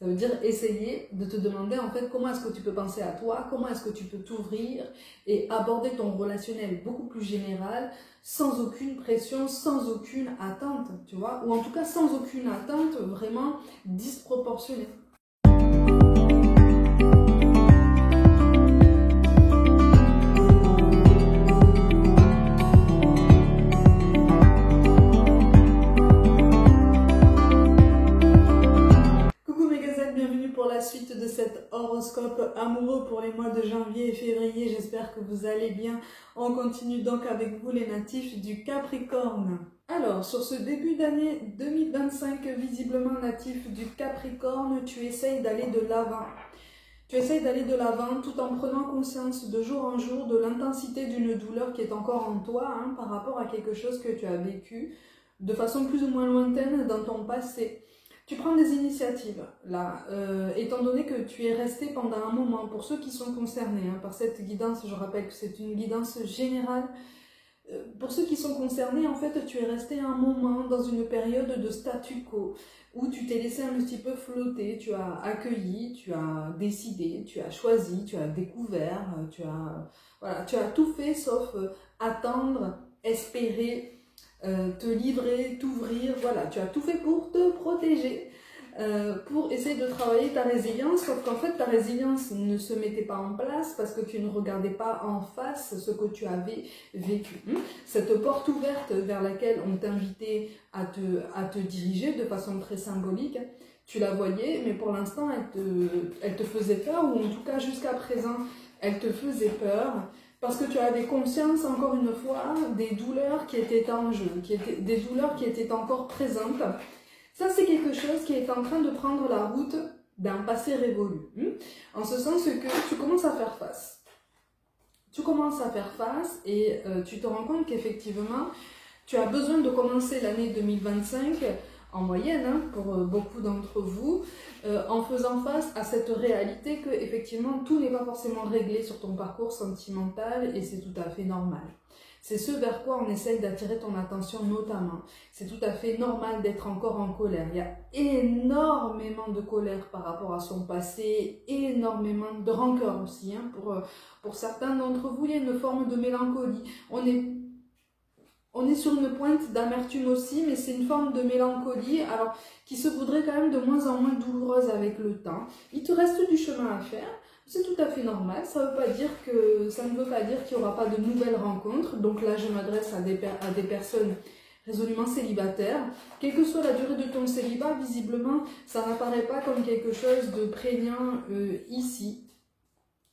Ça veut dire essayer de te demander en fait comment est-ce que tu peux penser à toi, comment est-ce que tu peux t'ouvrir et aborder ton relationnel beaucoup plus général, sans aucune pression, sans aucune attente, tu vois, ou en tout cas sans aucune attente vraiment disproportionnée. Suite de cet horoscope amoureux pour les mois de janvier et février. J'espère que vous allez bien. On continue donc avec vous les natifs du Capricorne. Alors, sur ce début d'année 2025, visiblement natif du Capricorne, tu essayes d'aller de l'avant. Tu essayes d'aller de l'avant tout en prenant conscience de jour en jour de l'intensité d'une douleur qui est encore en toi par rapport à quelque chose que tu as vécu de façon plus ou moins lointaine dans ton passé. Tu prends des initiatives, là, étant donné que tu es resté pendant un moment, pour ceux qui sont concernés par cette guidance, je rappelle que c'est une guidance générale, pour ceux qui sont concernés, en fait, tu es resté un moment dans une période de statu quo, où tu t'es laissé un petit peu flotter, tu as accueilli, tu as décidé, tu as choisi, tu as découvert, tu as tout fait sauf attendre, espérer, te livrer, t'ouvrir, voilà, tu as tout fait pour te protéger, pour essayer de travailler ta résilience, sauf qu'en fait ta résilience ne se mettait pas en place parce que tu ne regardais pas en face ce que tu avais vécu. Cette porte ouverte vers laquelle on t'invitait à te diriger de façon très symbolique, tu la voyais, mais pour l'instant elle te faisait peur, ou en tout cas jusqu'à présent elle te faisait peur, parce que tu avais conscience, encore une fois, des douleurs qui étaient en jeu, des douleurs qui étaient encore présentes. Ça, c'est quelque chose qui est en train de prendre la route d'un passé révolu. En ce sens que tu commences à faire face. Tu commences à faire face et tu te rends compte qu'effectivement, tu as besoin de commencer l'année 2025 en moyenne, pour beaucoup d'entre vous, en faisant face à cette réalité que effectivement tout n'est pas forcément réglé sur ton parcours sentimental, et c'est tout à fait normal. C'est ce vers quoi on essaye d'attirer ton attention notamment. C'est tout à fait normal d'être encore en colère. Il y a énormément de colère par rapport à son passé, énormément de rancœur aussi. Pour certains d'entre vous, il y a une forme de mélancolie. On est sur une pointe d'amertume aussi, mais c'est une forme de mélancolie, alors qui se voudrait quand même de moins en moins douloureuse avec le temps. Il te reste du chemin à faire, c'est tout à fait normal. Ça ne veut pas dire qu'il n'y aura pas de nouvelles rencontres. Donc là, je m'adresse à des personnes résolument célibataires. Quelle que soit la durée de ton célibat, visiblement, ça n'apparaît pas comme quelque chose de prégnant ici.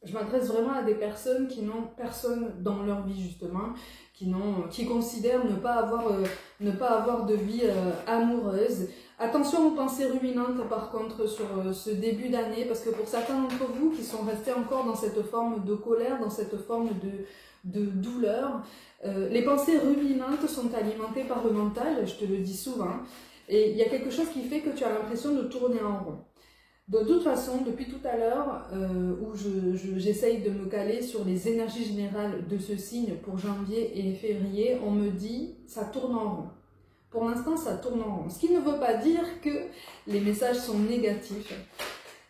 Je m'adresse vraiment à des personnes qui n'ont personne dans leur vie, justement, qui considèrent ne pas avoir de vie amoureuse. Attention aux pensées ruminantes, par contre, sur ce début d'année, parce que pour certains d'entre vous qui sont restés encore dans cette forme de colère, dans cette forme de douleur, les pensées ruminantes sont alimentées par le mental, je te le dis souvent, et il y a quelque chose qui fait que tu as l'impression de tourner en rond. De toute façon, depuis tout à l'heure, où j'essaye de me caler sur les énergies générales de ce signe pour janvier et février, on me dit ça tourne en rond. Pour l'instant, ça tourne en rond. Ce qui ne veut pas dire que les messages sont négatifs.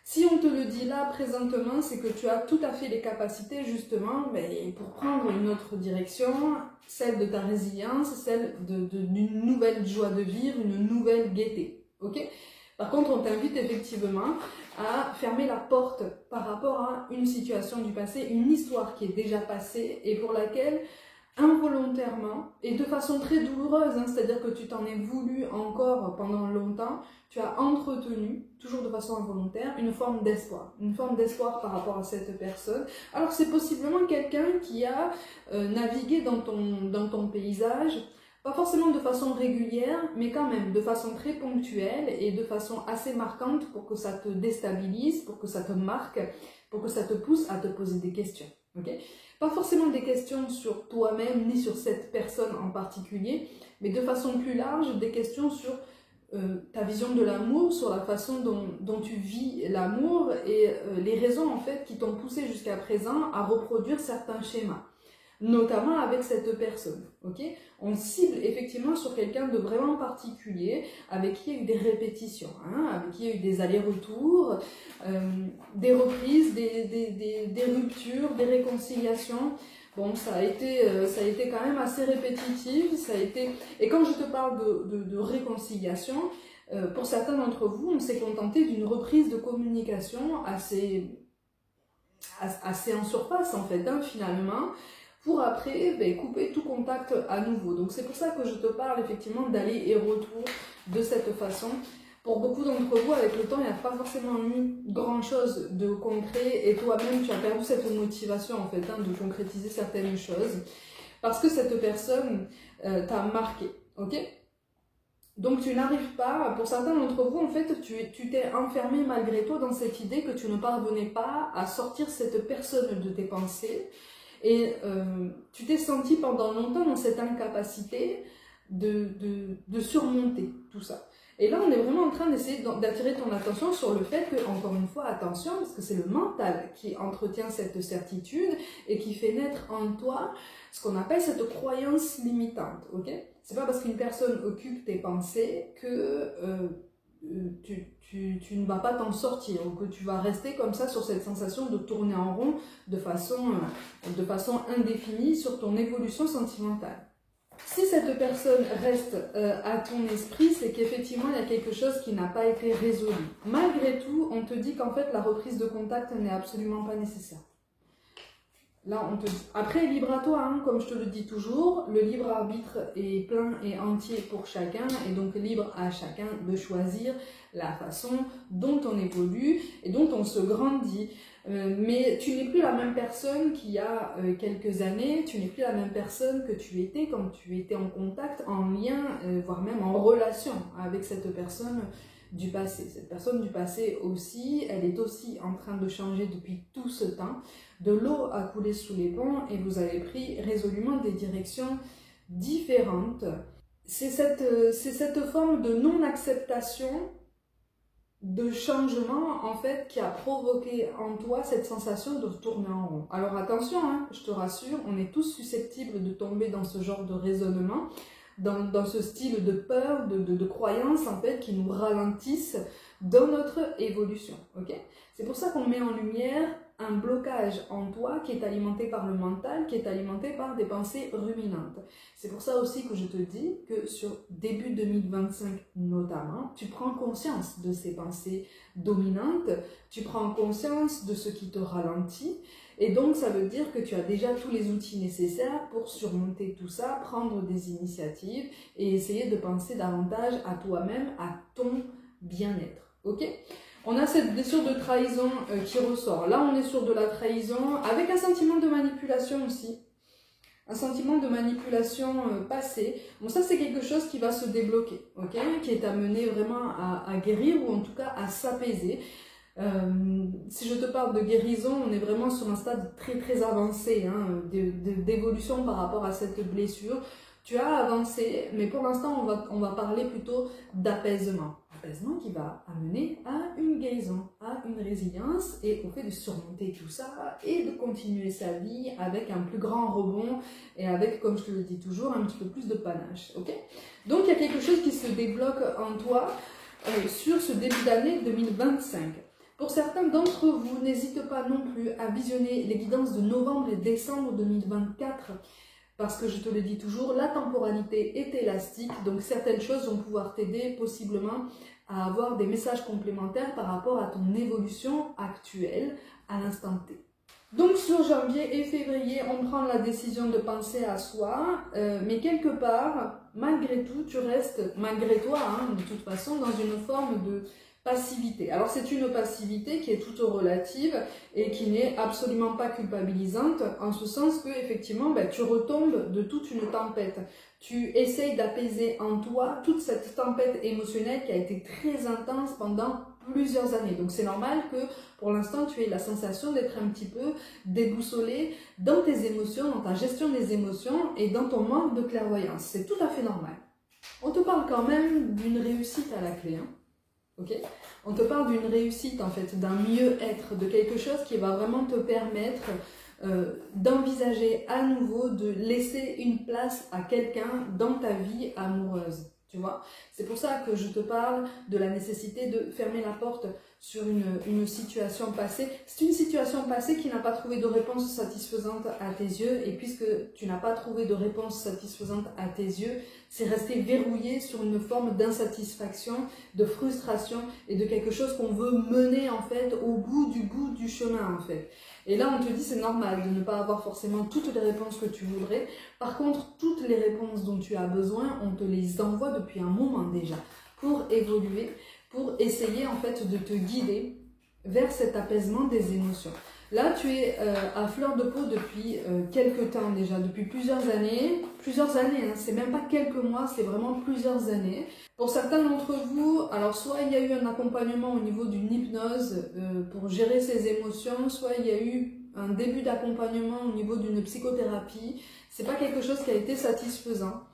Si on te le dit là, présentement, c'est que tu as tout à fait les capacités, justement, pour prendre une autre direction, celle de ta résilience, celle d'une nouvelle joie de vivre, une nouvelle gaieté. Ok ? Par contre, on t'invite effectivement à fermer la porte par rapport à une situation du passé, une histoire qui est déjà passée et pour laquelle, involontairement, et de façon très douloureuse, c'est-à-dire que tu t'en es voulu encore pendant longtemps, tu as entretenu, toujours de façon involontaire, une forme d'espoir par rapport à cette personne. Alors c'est possiblement quelqu'un qui a navigué dans ton paysage, pas forcément de façon régulière, mais quand même de façon très ponctuelle et de façon assez marquante pour que ça te déstabilise, pour que ça te marque, pour que ça te pousse à te poser des questions. Okay ? Pas forcément des questions sur toi-même ni sur cette personne en particulier, mais de façon plus large, des questions sur ta vision de l'amour, sur la façon dont tu vis l'amour et les raisons en fait qui t'ont poussé jusqu'à présent à reproduire certains schémas. notamment avec cette personne, ok? On cible effectivement sur quelqu'un de vraiment particulier, avec qui il y a eu des répétitions, hein, avec qui il y a eu des allers-retours, des reprises, des ruptures, des réconciliations. Bon, ça a été quand même assez répétitif, et quand je te parle de réconciliation, pour certains d'entre vous, on s'est contenté d'une reprise de communication assez en surface en fait, hein, finalement, pour après couper tout contact à nouveau. Donc c'est pour ça que je te parle effectivement d'aller et retour de cette façon. Pour beaucoup d'entre vous, avec le temps, il n'y a pas forcément eu grand chose de concret, et toi-même tu as perdu cette motivation en fait, hein, de concrétiser certaines choses, parce que cette personne t'a marqué, ok? Donc tu n'arrives pas, pour certains d'entre vous, en fait, tu t'es enfermé malgré toi dans cette idée que tu ne parvenais pas à sortir cette personne de tes pensées, et tu t'es senti pendant longtemps dans cette incapacité de surmonter tout ça. Et là, on est vraiment en train d'essayer d'attirer ton attention sur le fait que, encore une fois, attention, parce que c'est le mental qui entretient cette certitude et qui fait naître en toi ce qu'on appelle cette croyance limitante, ok? C'est pas parce qu'une personne occupe tes pensées que tu ne vas pas t'en sortir, ou que tu vas rester comme ça sur cette sensation de tourner en rond de façon indéfinie sur ton évolution sentimentale. Si cette personne reste à ton esprit, c'est qu'effectivement il y a quelque chose qui n'a pas été résolu. Malgré tout, on te dit qu'en fait la reprise de contact n'est absolument pas nécessaire. Là, on te dit. Après, libre à toi, hein, comme je te le dis toujours, le libre arbitre est plein et entier pour chacun, et donc libre à chacun de choisir la façon dont on évolue et dont on se grandit. Mais tu n'es plus la même personne qu'il y a quelques années, tu n'es plus la même personne que tu étais quand tu étais en contact, en lien, voire même en relation avec cette personne du passé. Cette personne du passé aussi, elle est aussi en train de changer depuis tout ce temps. De l'eau a coulé sous les ponts et vous avez pris résolument des directions différentes. C'est cette forme de non-acceptation, de changement en fait, qui a provoqué en toi cette sensation de tourner en rond. Alors attention, hein, je te rassure, on est tous susceptibles de tomber dans ce genre de raisonnement, dans ce style de peur, de croyances en fait, qui nous ralentissent dans notre évolution. Okay? C'est pour ça qu'on met en lumière un blocage en toi qui est alimenté par le mental, qui est alimenté par des pensées ruminantes. C'est pour ça aussi que je te dis que sur début 2025 notamment, tu prends conscience de ces pensées dominantes, tu prends conscience de ce qui te ralentit, et donc ça veut dire que tu as déjà tous les outils nécessaires pour surmonter tout ça, prendre des initiatives et essayer de penser davantage à toi-même, à ton bien-être. Ok ? On a cette blessure de trahison qui ressort. Là, on est sur de la trahison avec un sentiment de manipulation aussi. Un sentiment de manipulation passée. Bon, ça, c'est quelque chose qui va se débloquer, ok, qui est amené vraiment à guérir, ou en tout cas à s'apaiser. Si je te parle de guérison, on est vraiment sur un stade très très avancé, hein, d'évolution par rapport à cette blessure. Tu as avancé, mais pour l'instant, on va parler plutôt d'apaisement. Apaisement qui va amener à une guérison, à une résilience et au fait de surmonter tout ça et de continuer sa vie avec un plus grand rebond et avec, comme je te le dis toujours, un petit peu plus de panache. Okay ? Donc, il y a quelque chose qui se débloque en toi sur ce début d'année 2025. Pour certains d'entre vous, n'hésitez pas non plus à visionner les guidances de novembre et décembre 2024. Parce que je te le dis toujours, la temporalité est élastique, donc certaines choses vont pouvoir t'aider possiblement à avoir des messages complémentaires par rapport à ton évolution actuelle à l'instant T. Donc sur janvier et février, on prend la décision de penser à soi, mais quelque part, malgré tout, tu restes, malgré toi, hein, de toute façon, dans une forme de passivité. Alors c'est une passivité qui est toute relative et qui n'est absolument pas culpabilisante, en ce sens que effectivement tu retombes de toute une tempête. Tu essayes d'apaiser en toi toute cette tempête émotionnelle qui a été très intense pendant plusieurs années. Donc c'est normal que pour l'instant tu aies la sensation d'être un petit peu déboussolé dans tes émotions, dans ta gestion des émotions et dans ton manque de clairvoyance. C'est tout à fait normal. On te parle quand même d'une réussite à la clé, hein. Okay. On te parle d'une réussite en fait, d'un mieux-être, de quelque chose qui va vraiment te permettre d'envisager à nouveau de laisser une place à quelqu'un dans ta vie amoureuse. Tu vois, c'est pour ça que je te parle de la nécessité de fermer la porte sur une situation passée. C'est une situation passée qui n'a pas trouvé de réponse satisfaisante à tes yeux, et puisque tu n'as pas trouvé de réponse satisfaisante à tes yeux, c'est resté verrouillé sur une forme d'insatisfaction, de frustration et de quelque chose qu'on veut mener en fait au bout du chemin en fait. Et là on te dit c'est normal de ne pas avoir forcément toutes les réponses que tu voudrais. Par contre, toutes les réponses dont tu as besoin, on te les envoie depuis un moment déjà pour évoluer, pour essayer en fait de te guider vers cet apaisement des émotions. Là, tu es à fleur de peau depuis quelques temps déjà, depuis plusieurs années, hein, c'est même pas quelques mois, c'est vraiment plusieurs années. Pour certains d'entre vous, alors soit il y a eu un accompagnement au niveau d'une hypnose pour gérer ces émotions, soit il y a eu un début d'accompagnement au niveau d'une psychothérapie. C'est pas quelque chose qui a été satisfaisant.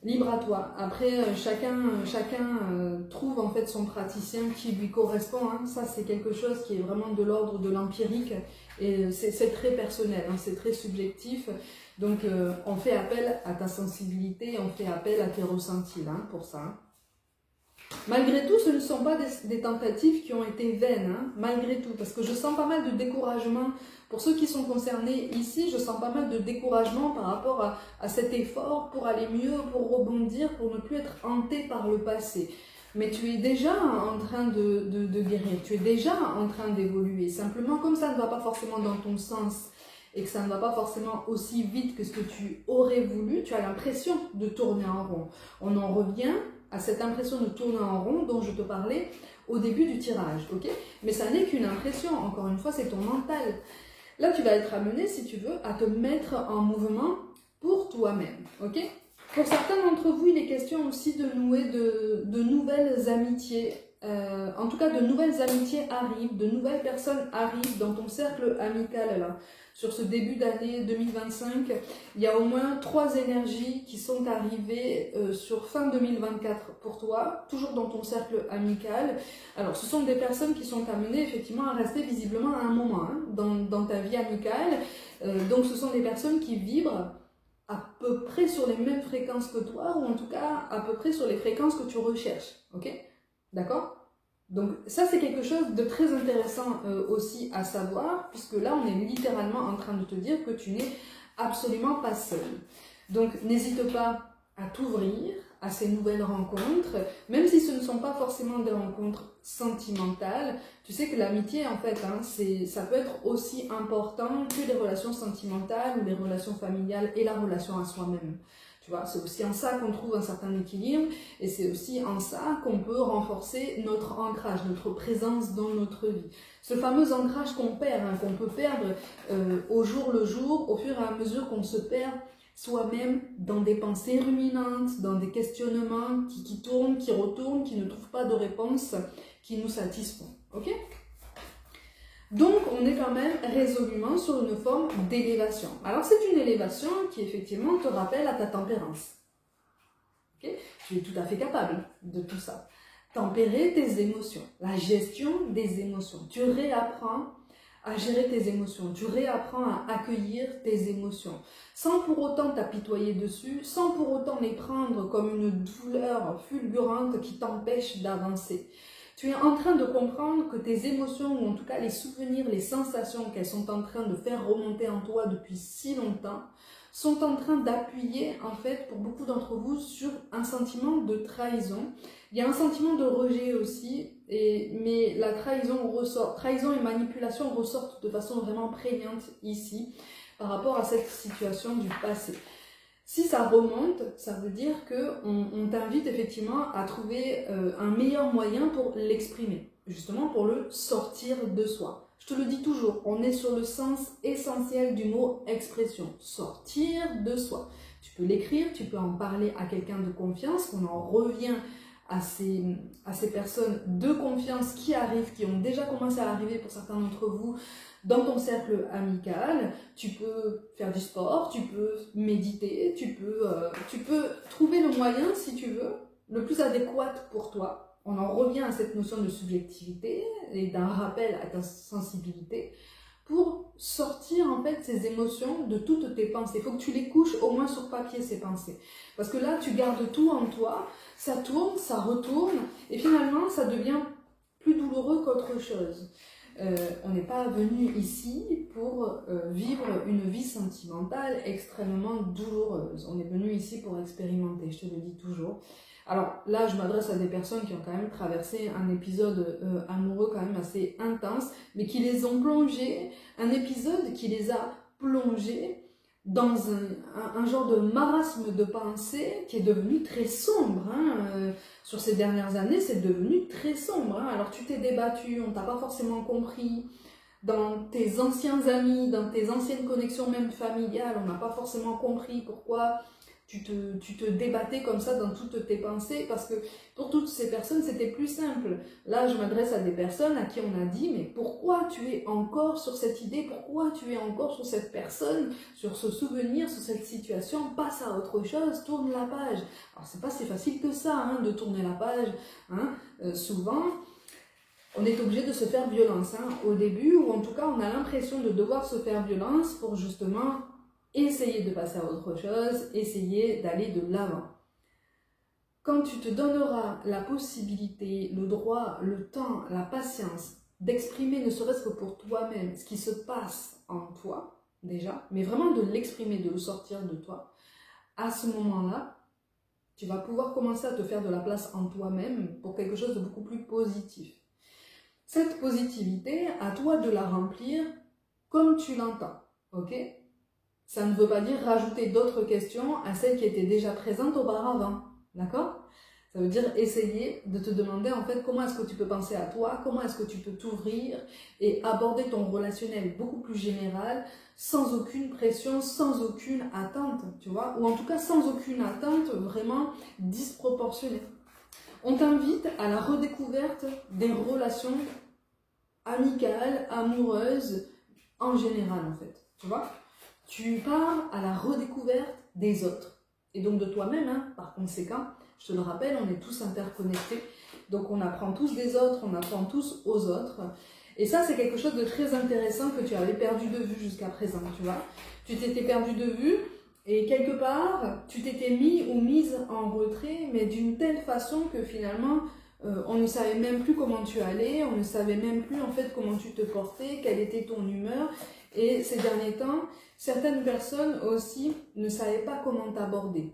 Libre à toi. Après, chacun trouve en fait son praticien qui lui correspond. Hein. Ça, c'est quelque chose qui est vraiment de l'ordre de l'empirique et c'est très personnel, hein, c'est très subjectif. Donc, on fait appel à ta sensibilité, on fait appel à tes ressentis hein, pour ça. Hein. Malgré tout, ce ne sont pas des tentatives qui ont été vaines, hein, malgré tout, parce que je sens pas mal de découragement. Pour ceux qui sont concernés ici, je sens pas mal de découragement par rapport à cet effort pour aller mieux, pour rebondir, pour ne plus être hanté par le passé. Mais tu es déjà en train de guérir, tu es déjà en train d'évoluer. Simplement, comme ça ne va pas forcément dans ton sens et que ça ne va pas forcément aussi vite que ce que tu aurais voulu, tu as l'impression de tourner en rond. On en revient à cette impression de tourner en rond dont je te parlais au début du tirage, ok? Mais ça n'est qu'une impression, encore une fois, c'est ton mental. Là, tu vas être amené, si tu veux, à te mettre en mouvement pour toi-même, ok? Pour certains d'entre vous, il est question aussi de nouer de nouvelles amitiés. En tout cas, de nouvelles amitiés arrivent, de nouvelles personnes arrivent dans ton cercle amical, là. Sur ce début d'année 2025, il y a au moins 3 énergies qui sont arrivées sur fin 2024 pour toi, toujours dans ton cercle amical. Alors, ce sont des personnes qui sont amenées effectivement à rester visiblement à un moment hein, dans ta vie amicale. Donc, ce sont des personnes qui vibrent à peu près sur les mêmes fréquences que toi, ou en tout cas à peu près sur les fréquences que tu recherches. Ok? D'accord? Donc ça c'est quelque chose de très intéressant aussi à savoir, puisque là on est littéralement en train de te dire que tu n'es absolument pas seul. Donc n'hésite pas à t'ouvrir à ces nouvelles rencontres, même si ce ne sont pas forcément des rencontres sentimentales. Tu sais que l'amitié en fait, hein, ça peut être aussi important que les relations sentimentales ou les relations familiales et la relation à soi-même. Tu vois, c'est aussi en ça qu'on trouve un certain équilibre et c'est aussi en ça qu'on peut renforcer notre ancrage, notre présence dans notre vie. Ce fameux ancrage qu'on perd, hein, qu'on peut perdre au jour le jour, au fur et à mesure qu'on se perd soi-même dans des pensées ruminantes, dans des questionnements qui tournent, qui retournent, qui ne trouvent pas de réponse, qui nous satisfont. Ok ? Donc, on est quand même résolument sur une forme d'élévation. Alors, c'est une élévation qui, effectivement, te rappelle à ta tempérance. Okay? Tu es tout à fait capable de tout ça. Tempérer tes émotions, la gestion des émotions. Tu réapprends à gérer tes émotions, tu réapprends à accueillir tes émotions, sans pour autant t'apitoyer dessus, sans pour autant les prendre comme une douleur fulgurante qui t'empêche d'avancer. Tu es en train de comprendre que tes émotions, ou en tout cas les souvenirs, les sensations qu'elles sont en train de faire remonter en toi depuis si longtemps, sont en train d'appuyer, en fait, pour beaucoup d'entre vous, sur un sentiment de trahison. Il y a un sentiment de rejet aussi, mais la trahison ressort. Trahison et manipulation ressortent de façon vraiment prégnante ici, par rapport à cette situation du passé. Si ça remonte, ça veut dire qu'on t'invite effectivement à trouver un meilleur moyen pour l'exprimer, justement pour le sortir de soi. Je te le dis toujours, on est sur le sens essentiel du mot expression, sortir de soi. Tu peux l'écrire, tu peux en parler à quelqu'un de confiance, on en revient à ces personnes de confiance qui arrivent, qui ont déjà commencé à arriver pour certains d'entre vous, dans ton cercle amical. Tu peux faire du sport, tu peux méditer, tu peux trouver le moyen, si tu veux, le plus adéquat pour toi. On en revient à cette notion de subjectivité et d'un rappel à ta sensibilité pour sortir en fait ces émotions de toutes tes pensées. Il faut que tu les couches au moins sur papier, ces pensées. Parce que là, tu gardes tout en toi, ça tourne, ça retourne, et finalement, ça devient plus douloureux qu'autre chose. On n'est pas venu ici pour vivre une vie sentimentale extrêmement douloureuse. On est venu ici pour expérimenter, je te le dis toujours. Alors là, je m'adresse à des personnes qui ont quand même traversé un épisode amoureux quand même assez intense, mais qui les ont plongés, un épisode qui les a plongés dans un genre de marasme de pensée qui est devenu très sombre. Sur ces dernières années, c'est devenu très sombre. Alors tu t'es débattu, on t'a pas forcément compris. Dans tes anciens amis, dans tes anciennes connexions même familiales, on n'a pas forcément compris pourquoi tu te débattais comme ça dans toutes tes pensées, parce que pour toutes ces personnes, c'était plus simple. Là, je m'adresse à des personnes à qui on a dit, mais pourquoi tu es encore sur cette idée, pourquoi tu es encore sur cette personne, sur ce souvenir, sur cette situation, passe à autre chose, tourne la page. Alors, c'est pas si facile que ça, de tourner la page, souvent, on est obligé de se faire violence, au début, ou en tout cas, on a l'impression de devoir se faire violence pour justement essayer de passer à autre chose, essayer d'aller de l'avant. Quand tu te donneras la possibilité, le droit, le temps, la patience d'exprimer, ne serait-ce que pour toi-même, ce qui se passe en toi, déjà, mais vraiment de l'exprimer, de le sortir de toi, à ce moment-là, tu vas pouvoir commencer à te faire de la place en toi-même pour quelque chose de beaucoup plus positif. Cette positivité, à toi de la remplir comme tu l'entends, ok ? Ça ne veut pas dire rajouter d'autres questions à celles qui étaient déjà présentes auparavant, d'accord? Ça veut dire essayer de te demander en fait comment est-ce que tu peux penser à toi, comment est-ce que tu peux t'ouvrir et aborder ton relationnel beaucoup plus général, sans aucune pression, sans aucune attente, tu vois? Ou en tout cas sans aucune attente vraiment disproportionnée. On t'invite à la redécouverte des relations amicales, amoureuses, en général en fait, tu vois? Tu pars à la redécouverte des autres et donc de toi-même, par conséquent, je te le rappelle, on est tous interconnectés, donc on apprend tous des autres, on apprend tous aux autres, et ça c'est quelque chose de très intéressant que tu avais perdu de vue jusqu'à présent, tu vois. Tu t'étais perdu de vue et quelque part, tu t'étais mis ou mise en retrait, mais d'une telle façon que finalement, on ne savait même plus comment tu allais, on ne savait même plus en fait comment tu te portais, quelle était ton humeur. Et ces derniers temps, certaines personnes aussi ne savaient pas comment t'aborder.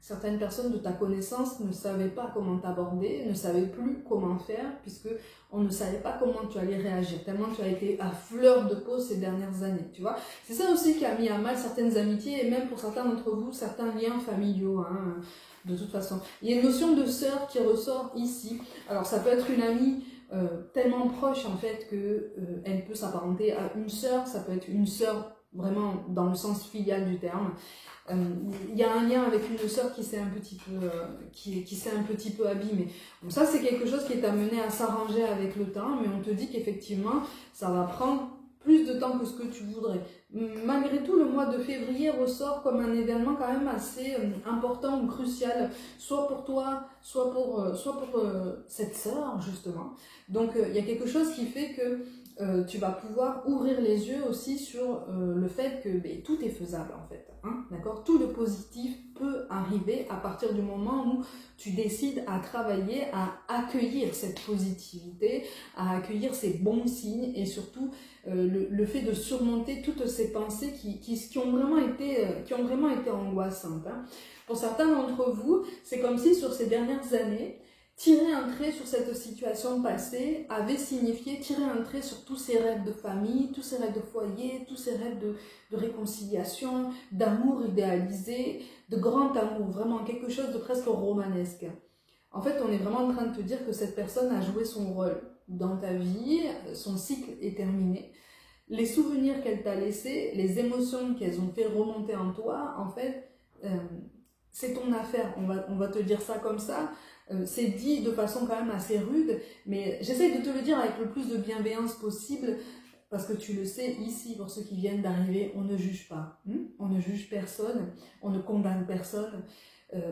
Certaines personnes de ta connaissance ne savaient pas comment t'aborder, ne savaient plus comment faire, puisque on ne savait pas comment tu allais réagir, tellement tu as été à fleur de peau ces dernières années, tu vois. C'est ça aussi qui a mis à mal certaines amitiés, et même pour certains d'entre vous, certains liens familiaux, de toute façon. Il y a une notion de sœur qui ressort ici. Alors ça peut être une amie tellement proche en fait que elle peut s'apparenter à une sœur, ça peut être une sœur vraiment dans le sens filial du terme. Il y a un lien avec une sœur qui s'est un petit peu qui s'est un petit peu abîmée. Donc ça c'est quelque chose qui est amené à s'arranger avec le temps, mais on te dit qu'effectivement ça va prendre plus de temps que ce que tu voudrais. Malgré tout, le mois de février ressort comme un événement quand même assez important ou crucial, soit pour toi, soit pour cette sœur justement. Donc il y a quelque chose qui fait que tu vas pouvoir ouvrir les yeux aussi sur le fait que tout est faisable en fait, d'accord? Tout le positif peut arriver à partir du moment où tu décides à travailler, à accueillir cette positivité, à accueillir ces bons signes et surtout le fait de surmonter toutes ces pensées qui ont vraiment été angoissantes. Pour certains d'entre vous, c'est comme si sur ces dernières années, tirer un trait sur cette situation passée avait signifié tirer un trait sur tous ces rêves de famille, tous ces rêves de foyer, tous ces rêves de réconciliation, d'amour idéalisé, de grand amour, vraiment quelque chose de presque romanesque. En fait, on est vraiment en train de te dire que cette personne a joué son rôle dans ta vie, son cycle est terminé. Les souvenirs qu'elle t'a laissés, les émotions qu'elles ont fait remonter en toi, en fait, c'est ton affaire, on va te dire ça comme ça. C'est dit de façon quand même assez rude, mais j'essaie de te le dire avec le plus de bienveillance possible, parce que tu le sais, ici, pour ceux qui viennent d'arriver, on ne juge pas, on ne juge personne, on ne condamne personne,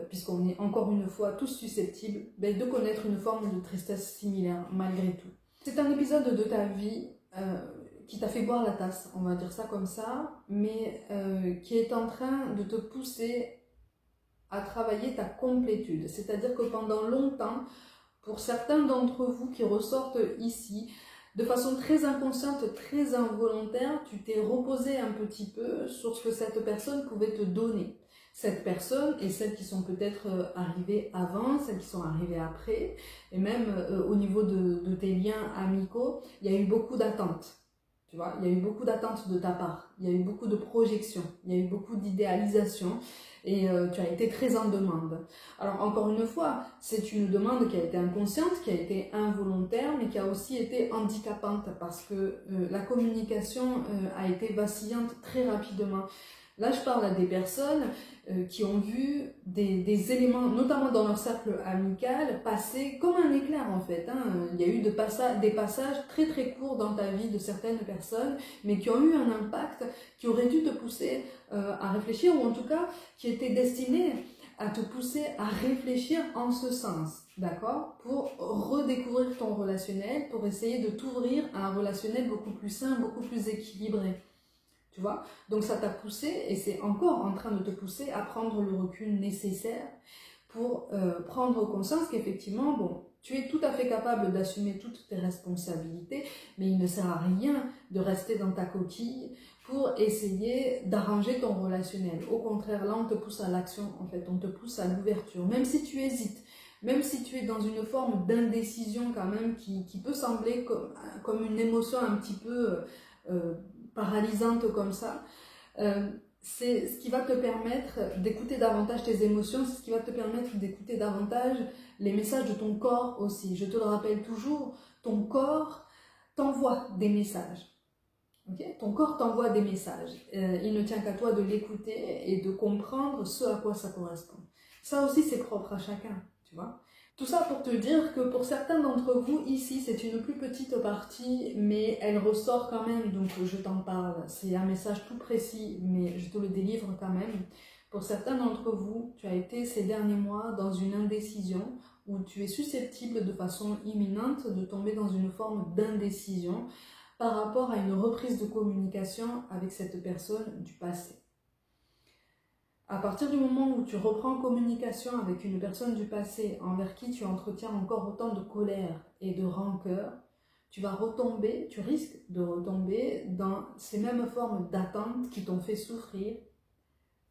puisqu'on est encore une fois tous susceptibles de connaître une forme de tristesse similaire, malgré tout. C'est un épisode de ta vie qui t'a fait boire la tasse, on va dire ça comme ça, mais qui est en train de te pousser à travailler ta complétude. C'est-à-dire que pendant longtemps, pour certains d'entre vous qui ressortent ici, de façon très inconsciente, très involontaire, tu t'es reposé un petit peu sur ce que cette personne pouvait te donner. Cette personne et celles qui sont peut-être arrivées avant, celles qui sont arrivées après, et même au niveau de tes liens amicaux, il y a eu beaucoup d'attentes. Tu vois, il y a eu beaucoup d'attentes de ta part, il y a eu beaucoup de projections, il y a eu beaucoup d'idéalisation et tu as été très en demande. Alors encore une fois, c'est une demande qui a été inconsciente, qui a été involontaire, mais qui a aussi été handicapante parce que la communication a été vacillante très rapidement. Là, je parle à des personnes qui ont vu des éléments, notamment dans leur cercle amical, passer comme un éclair en fait. Il y a eu des passages très très courts dans ta vie de certaines personnes, mais qui ont eu un impact, qui auraient dû te pousser à réfléchir, ou en tout cas qui étaient destinés à te pousser à réfléchir en ce sens, d'accord? Pour redécouvrir ton relationnel, pour essayer de t'ouvrir à un relationnel beaucoup plus sain, beaucoup plus équilibré. Tu vois? Donc ça t'a poussé, et c'est encore en train de te pousser à prendre le recul nécessaire pour prendre conscience qu'effectivement, bon, tu es tout à fait capable d'assumer toutes tes responsabilités, mais il ne sert à rien de rester dans ta coquille pour essayer d'arranger ton relationnel. Au contraire, là, on te pousse à l'action, en fait, on te pousse à l'ouverture, même si tu hésites. Même si tu es dans une forme d'indécision quand même qui peut sembler comme une émotion un petit peu paralysante comme ça, c'est ce qui va te permettre d'écouter davantage tes émotions, c'est ce qui va te permettre d'écouter davantage les messages de ton corps aussi. Je te le rappelle toujours, ton corps t'envoie des messages. Okay? Ton corps t'envoie des messages. Il ne tient qu'à toi de l'écouter et de comprendre ce à quoi ça correspond. Ça aussi, c'est propre à chacun, tu vois. Tout ça pour te dire que pour certains d'entre vous, ici, c'est une plus petite partie, mais elle ressort quand même, donc je t'en parle. C'est un message tout précis, mais je te le délivre quand même. Pour certains d'entre vous, tu as été ces derniers mois dans une indécision où tu es susceptible de façon imminente de tomber dans une forme d'indécision par rapport à une reprise de communication avec cette personne du passé. À partir du moment où tu reprends communication avec une personne du passé envers qui tu entretiens encore autant de colère et de rancœur, tu risques de retomber dans ces mêmes formes d'attente qui t'ont fait souffrir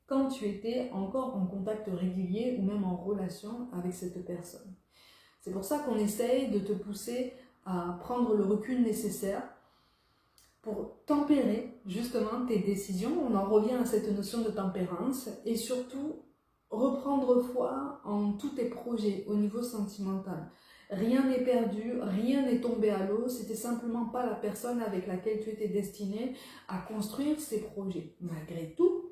quand tu étais encore en contact régulier ou même en relation avec cette personne. C'est pour ça qu'on essaye de te pousser à prendre le recul nécessaire pour tempérer justement tes décisions. On en revient à cette notion de tempérance et surtout reprendre foi en tous tes projets au niveau sentimental. Rien n'est perdu, rien n'est tombé à l'eau, c'était simplement pas la personne avec laquelle tu étais destiné à construire ces projets. Malgré tout,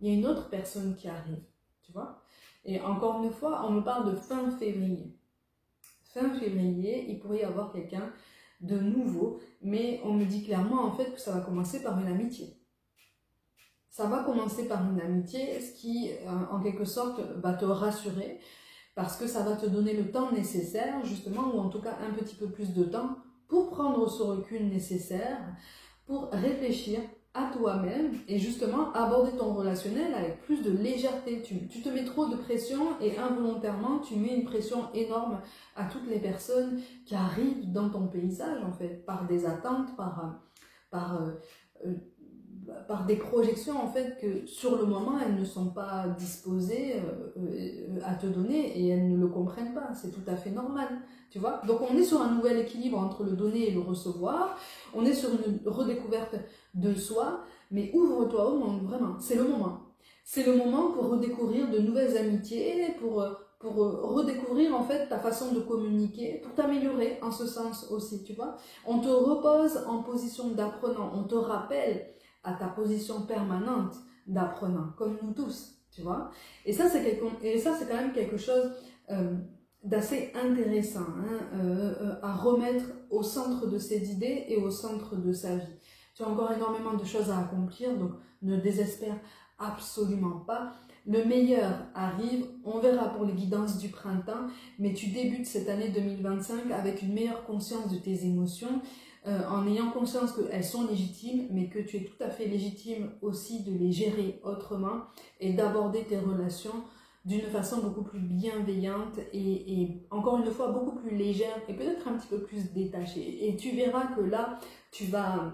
il y a une autre personne qui arrive, tu vois. Et encore une fois, on me parle de fin février. Fin février, il pourrait y avoir quelqu'un de nouveau, mais on me dit clairement en fait que ça va commencer par une amitié. Ça va commencer par une amitié, ce qui en quelque sorte va te rassurer, parce que ça va te donner le temps nécessaire, justement, ou en tout cas un petit peu plus de temps, pour prendre ce recul nécessaire, pour réfléchir à toi-même et justement aborder ton relationnel avec plus de légèreté. Tu te mets trop de pression et involontairement tu mets une pression énorme à toutes les personnes qui arrivent dans ton paysage en fait, par des attentes, par des projections en fait que sur le moment elles ne sont pas disposées à te donner et elles ne le comprennent pas, c'est tout à fait normal, tu vois. Donc on est sur un nouvel équilibre entre le donner et le recevoir, on est sur une redécouverte de soi, mais ouvre-toi au monde, vraiment, c'est le moment. C'est le moment pour redécouvrir de nouvelles amitiés, pour redécouvrir en fait ta façon de communiquer, pour t'améliorer en ce sens aussi, tu vois. On te repose en position d'apprenant, on te rappelle à ta position permanente d'apprenant, comme nous tous, tu vois. Et ça, c'est quand même quelque chose d'assez intéressant à remettre au centre de ses idées et au centre de sa vie. Tu as encore énormément de choses à accomplir, donc ne désespère absolument pas. Le meilleur arrive, on verra pour les guidances du printemps, mais tu débutes cette année 2025 avec une meilleure conscience de tes émotions, en ayant conscience qu'elles sont légitimes, mais que tu es tout à fait légitime aussi de les gérer autrement et d'aborder tes relations d'une façon beaucoup plus bienveillante et encore une fois beaucoup plus légère et peut-être un petit peu plus détachée. Et tu verras que là, tu vas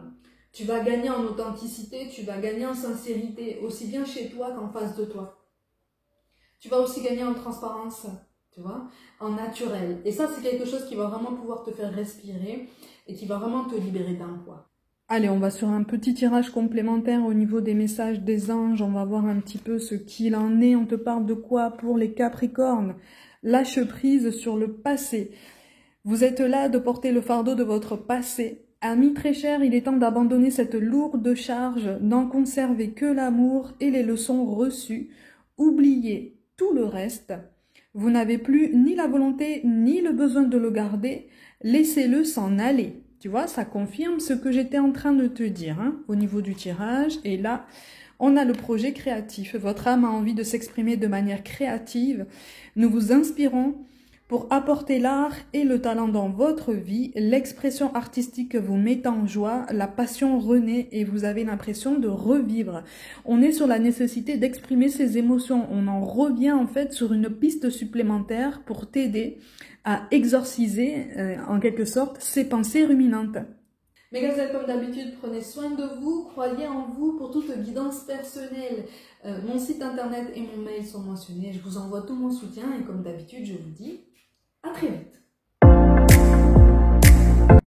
gagner en authenticité, tu vas gagner en sincérité, aussi bien chez toi qu'en face de toi. Tu vas aussi gagner en transparence, tu vois, en naturel. Et ça, c'est quelque chose qui va vraiment pouvoir te faire respirer et qui va vraiment te libérer d'un poids. Allez, on va sur un petit tirage complémentaire au niveau des messages des anges. On va voir un petit peu ce qu'il en est. On te parle de quoi pour les Capricornes? Lâche prise sur le passé. Vous êtes là de porter le fardeau de votre passé. Amis très chers, il est temps d'abandonner cette lourde charge, n'en conserver que l'amour et les leçons reçues. Oubliez tout le reste. Vous n'avez plus ni la volonté ni le besoin de le garder. Laissez-le s'en aller. Tu vois, ça confirme ce que j'étais en train de te dire au niveau du tirage. Et là, on a le projet créatif. Votre âme a envie de s'exprimer de manière créative. Nous vous inspirons pour apporter l'art et le talent dans votre vie. L'expression artistique vous met en joie, la passion renaît et vous avez l'impression de revivre. On est sur la nécessité d'exprimer ses émotions. On en revient en fait sur une piste supplémentaire pour t'aider à exorciser en quelque sorte ces pensées ruminantes. Mes gazelles, comme d'habitude, prenez soin de vous, croyez en vous pour toute guidance personnelle. Mon site internet et mon mail sont mentionnés, je vous envoie tout mon soutien et comme d'habitude, je vous dis à très vite.